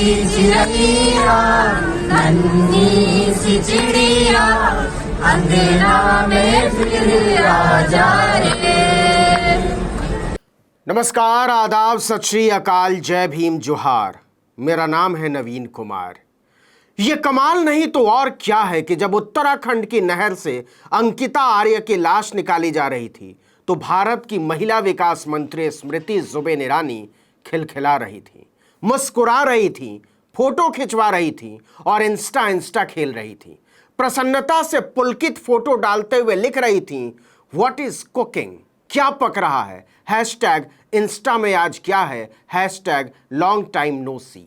चिड़िया, नन्ही सी चिड़िया, अंधेरा में फिर आ जा रे। नमस्कार, आदाब, सत श्री अकाल, जय भीम, जोहार। मेरा नाम है नवीन कुमार। ये कमाल नहीं तो और क्या है कि जब उत्तराखंड की नहर से अंकिता आर्य की लाश निकाली जा रही थी तो भारत की महिला विकास मंत्री स्मृति जुबिन ईरानी खिलखिला रही थी, मुस्कुरा रही थी, फोटो खिंचवा रही थी और इंस्टा खेल रही थी। प्रसन्नता से पुलकित फोटो डालते हुए लिख रही थी, व्हाट इज कुकिंग, क्या पक रहा है, हैशटैग इंस्टा में आज क्या है, हैशटैग लॉन्ग टाइम नो सी।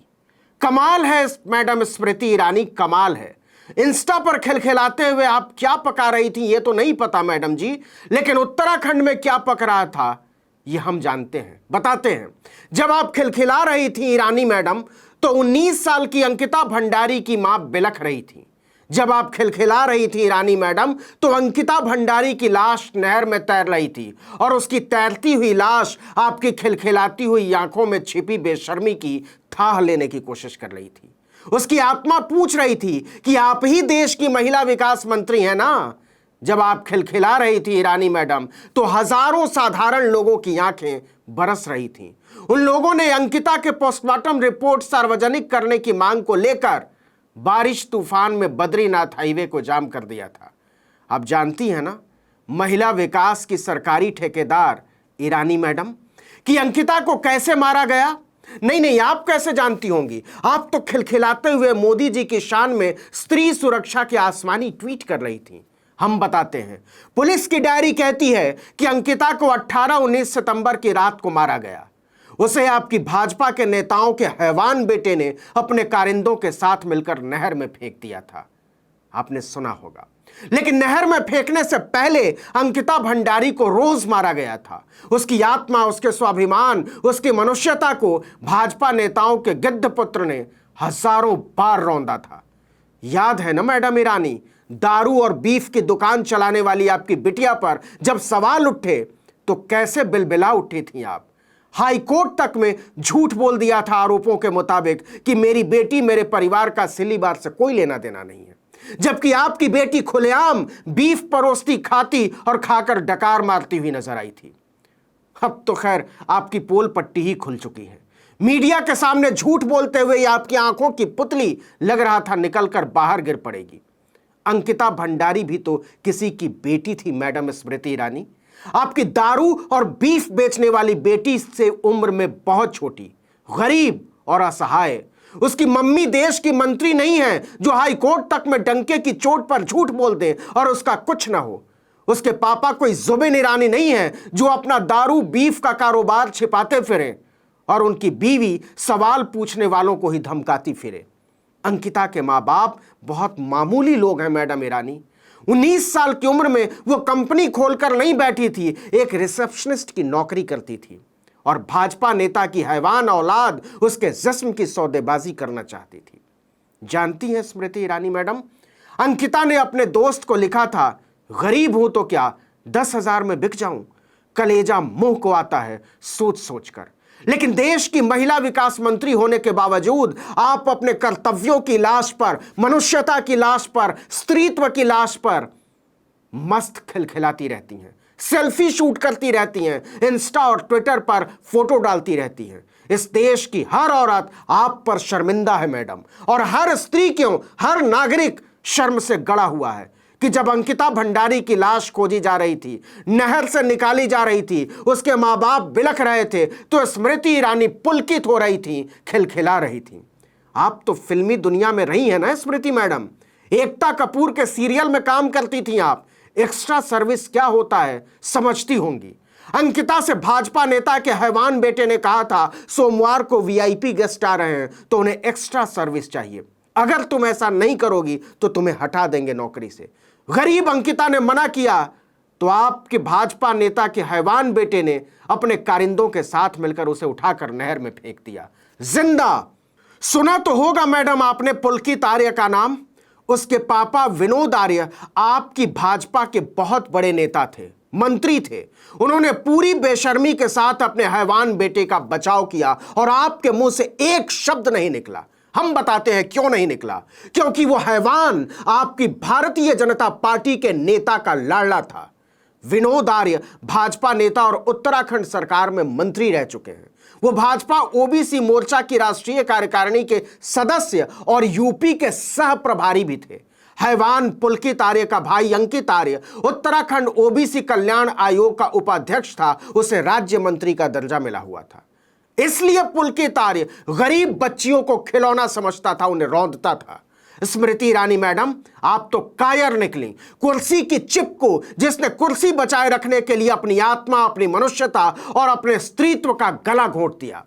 कमाल है मैडम स्मृति ईरानी, कमाल है। इंस्टा पर खिलखिलाते हुए आप क्या पका रही थी ये तो नहीं पता मैडम जी, लेकिन उत्तराखंड में क्या पक रहा था ये हम जानते हैं, बताते हैं। जब आप खिलखिला रही थी ईरानी मैडम तो 19 साल की अंकिता भंडारी की मां बिलख रही थी। जब आप खिलखिला रही थी ईरानी मैडम तो अंकिता भंडारी की लाश नहर में तैर रही थी और उसकी तैरती हुई लाश आपकी खिलखिलाती हुई आंखों में छिपी बेशर्मी की थाह लेने की कोशिश कर रही थी। उसकी आत्मा पूछ रही थी कि आप ही देश की महिला विकास मंत्री हैं ना। जब आप खिलखिला रही थी ईरानी मैडम तो हजारों साधारण लोगों की आंखें बरस रही थीं। उन लोगों ने अंकिता के पोस्टमार्टम रिपोर्ट सार्वजनिक करने की मांग को लेकर बारिश तूफान में बद्रीनाथ हाईवे को जाम कर दिया था। आप जानती हैं ना, महिला विकास की सरकारी ठेकेदार ईरानी मैडम कि अंकिता को कैसे मारा गया। नहीं, आप कैसे जानती होंगी, आप तो खिलखिलाते हुए मोदी जी की शान में स्त्री सुरक्षा के आसमानी ट्वीट कर रही थी। हम बताते हैं, पुलिस की डायरी कहती है कि अंकिता को 18-19 सितंबर की रात को मारा गया। उसे आपकी भाजपा के नेताओं के हैवान बेटे ने अपने कारिंदों के साथ मिलकर नहर में फेंक दिया था। आपने सुना होगा, लेकिन नहर में फेंकने से पहले अंकिता भंडारी को रोज मारा गया था। उसकी आत्मा, उसके स्वाभिमान, उसकी मनुष्यता को भाजपा नेताओं के गिद्ध पुत्र ने हजारों बार रौंदा था। याद है ना मैडम ईरानी, दारू और बीफ की दुकान चलाने वाली आपकी बिटिया पर जब सवाल उठे तो कैसे बिलबिला उठी थी आप। हाई कोर्ट तक में झूठ बोल दिया था आरोपों के मुताबिक कि मेरी बेटी मेरे परिवार का सिलीबार से कोई लेना देना नहीं है, जबकि आपकी बेटी खुलेआम बीफ परोसती, खाती और खाकर डकार मारती हुई नजर आई थी। अब तो खैर आपकी पोल पट्टी ही खुल चुकी है। मीडिया के सामने झूठ बोलते हुए आपकी आंखों की पुतली लग रहा था निकलकर बाहर गिर पड़ेगी। अंकिता भंडारी भी तो किसी की बेटी थी मैडम स्मृति ईरानी। आपकी दारू और बीफ बेचने वाली बेटी से उम्र में बहुत छोटी, गरीब और असहाय। उसकी मम्मी देश की मंत्री नहीं है जो हाई कोर्ट तक में डंके की चोट पर झूठ बोल दे और उसका कुछ ना हो। उसके पापा कोई जुबिन ईरानी नहीं है जो अपना दारू बीफ का कारोबार छिपाते फिरे और उनकी बीवी सवाल पूछने वालों को ही धमकाती फिरे। अंकिता के माँ बाप बहुत मामूली लोग हैं मैडम ईरानी। 19 साल की उम्र में वो कंपनी खोलकर नहीं बैठी थी, एक रिसेप्शनिस्ट की नौकरी करती थी और भाजपा नेता की हैवान औलाद उसके जिस्म की सौदेबाजी करना चाहती थी। जानती हैं स्मृति ईरानी मैडम, अंकिता ने अपने दोस्त को लिखा था, गरीब हूं तो क्या 10,000 में बिक जाऊं, कलेजा मुंह को आता है सोच सोच कर। लेकिन देश की महिला विकास मंत्री होने के बावजूद आप अपने कर्तव्यों की लाश पर, मनुष्यता की लाश पर, स्त्रीत्व की लाश पर मस्त खिलखिलाती रहती हैं, सेल्फी शूट करती रहती हैं, इंस्टा और ट्विटर पर फोटो डालती रहती हैं। इस देश की हर औरत आप पर शर्मिंदा है मैडम, और हर स्त्री क्यों, हर नागरिक शर्म से गड़ा हुआ है कि जब अंकिता भंडारी की लाश खोजी जा रही थी, नहर से निकाली जा रही थी, उसके माँ बाप बिलख रहे थे तो स्मृति ईरानी पुलकित हो रही थी, खिलखिला रही थी। आप तो फिल्मी दुनिया में रही हैं ना स्मृति मैडम, एकता कपूर के सीरियल में काम करती थी आप। एक्स्ट्रा सर्विस क्या होता है समझती होंगी। अंकिता से भाजपा नेता के हैवान बेटे ने कहा था, सोमवार को वीआईपी गेस्ट आ रहे हैं तो उन्हें एक्स्ट्रा सर्विस चाहिए, अगर तुम ऐसा नहीं करोगी तो तुम्हें हटा देंगे नौकरी से। गरीब अंकिता ने मना किया तो आपके भाजपा नेता के हैवान बेटे ने अपने कारिंदों के साथ मिलकर उसे उठाकर नहर में फेंक दिया जिंदा। सुना तो होगा मैडम आपने पुलकित आर्य का नाम। उसके पापा विनोद आर्य आपकी भाजपा के बहुत बड़े नेता थे, मंत्री थे। उन्होंने पूरी बेशर्मी के साथ अपने हैवान बेटे का बचाव किया और आपके मुंह से एक शब्द नहीं निकला। हम बताते हैं क्यों नहीं निकला। क्योंकि वो हैवान आपकी भारतीय जनता पार्टी के नेता का लाडला था। विनोद आर्य भाजपा नेता और उत्तराखंड सरकार में मंत्री रह चुके हैं। वो भाजपा ओबीसी मोर्चा की राष्ट्रीय कार्यकारिणी के सदस्य और यूपी के सह प्रभारी भी थे। हैवान पुलकित आर्य का भाई अंकित आर्य उत्तराखंड ओबीसी कल्याण आयोग का उपाध्यक्ष था। उसे राज्य मंत्री का दर्जा मिला हुआ था। इसलिए पुलकित आर्य गरीब बच्चियों को खिलौना समझता था, उन्हें रौंदता था। स्मृति ईरानी मैडम, आप तो कायर निकली। कुर्सी की चिप को जिसने कुर्सी बचाए रखने के लिए अपनी आत्मा, अपनी मनुष्यता और अपने स्त्रीत्व का गला घोंट दिया।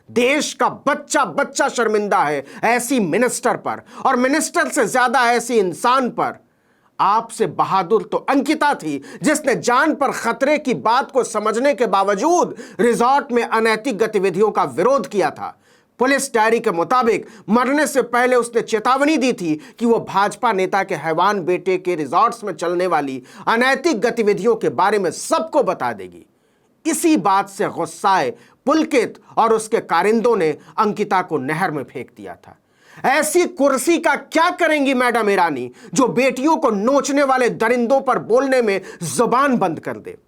देश का बच्चा बच्चा शर्मिंदा है ऐसी मिनिस्टर पर, और मिनिस्टर से ज्यादा ऐसी इंसान पर। आपसे बहादुर तो अंकिता थी, जिसने जान पर खतरे की बात को समझने के बावजूद रिजॉर्ट में अनैतिक गतिविधियों का विरोध किया था। पुलिस डायरी के मुताबिक मरने से पहले उसने चेतावनी दी थी कि वो भाजपा नेता के हैवान बेटे के रिजॉर्ट्स में चलने वाली अनैतिक गतिविधियों के बारे में सबको बता देगी। इसी बात से गुस्साए पुलकित और उसके कारिंदों ने अंकिता को नहर में फेंक दिया था। ऐसी कुर्सी का क्या करेंगी मैडम ईरानी, जो बेटियों को नोचने वाले दरिंदों पर बोलने में जुबान बंद कर दे।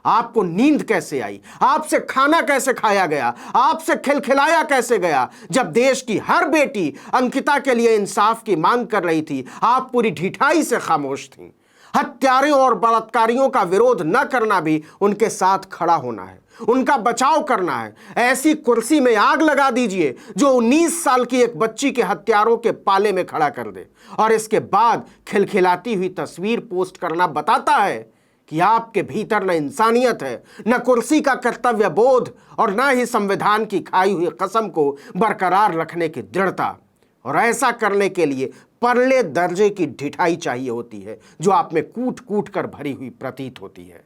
आपको नींद कैसे आई? आपसे खाना कैसे खाया गया? आपसे खिलखिलाया कैसे गया? जब देश की हर बेटी अंकिता के लिए इंसाफ की मांग कर रही थी, आप पूरी ढिठाई से खामोश थीं। हत्यारों और बलात्कारियों का विरोध न करना भी उनके साथ खड़ा होना है, उनका बचाव करना है। ऐसी कुर्सी में आग लगा दीजिए जो 19 साल की एक बच्ची के हत्यारों के पाले में खड़ा कर दे, और इसके बाद खिलखिलाती हुई तस्वीर पोस्ट करना बताता है कि आपके भीतर न इंसानियत है, न कुर्सी का कर्तव्य बोध, और न ही संविधान की खाई हुई कसम को बरकरार रखने की दृढ़ता। और ऐसा करने के लिए परले दर्जे की ढिठाई चाहिए होती है, जो आप में कूट कूट कर भरी हुई प्रतीत होती है।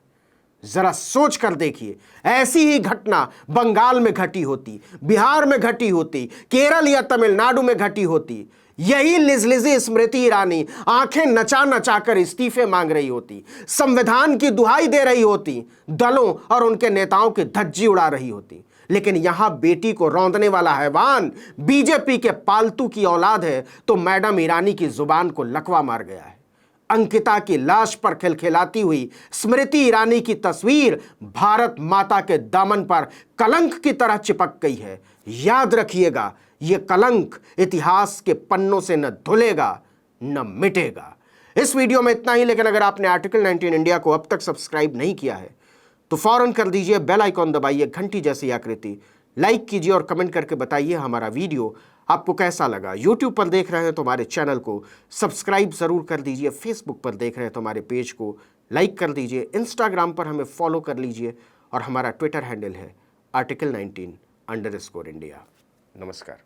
जरा सोच कर देखिए, ऐसी ही घटना बंगाल में घटी होती, बिहार में घटी होती, केरल या तमिलनाडु में घटी होती, यही लिजलिजी स्मृति ईरानी आंखें नचा नचा कर इस्तीफे मांग रही होती, संविधान की दुहाई दे रही होती, दलों और उनके नेताओं की धज्जी उड़ा रही होती। लेकिन यहां बेटी को रौंदने वाला हैवान बीजेपी के पालतू की औलाद है, तो मैडम ईरानी की जुबान को लकवा मार गया है। अंकिता की लाश पर खिलखिलाती हुई स्मृति ईरानी की तस्वीर भारत माता के दामन पर कलंक की तरह चिपक गई है। याद रखिएगा, यह कलंक इतिहास के पन्नों से न धुलेगा न मिटेगा। इस वीडियो में इतना ही, लेकिन अगर आपने आर्टिकल 19 इंडिया को अब तक सब्सक्राइब नहीं किया है तो फौरन कर दीजिए, बेल आइकॉन दबाइए, घंटी जैसी आकृति, लाइक कीजिए और कमेंट करके बताइए हमारा वीडियो आपको कैसा लगा। यूट्यूब पर देख रहे हैं तो हमारे चैनल को सब्सक्राइब जरूर कर दीजिए, फेसबुक पर देख रहे हैं तो हमारे पेज को लाइक कर दीजिए, इंस्टाग्राम पर हमें फॉलो कर लीजिए, और हमारा ट्विटर हैंडल है article19_India। नमस्कार।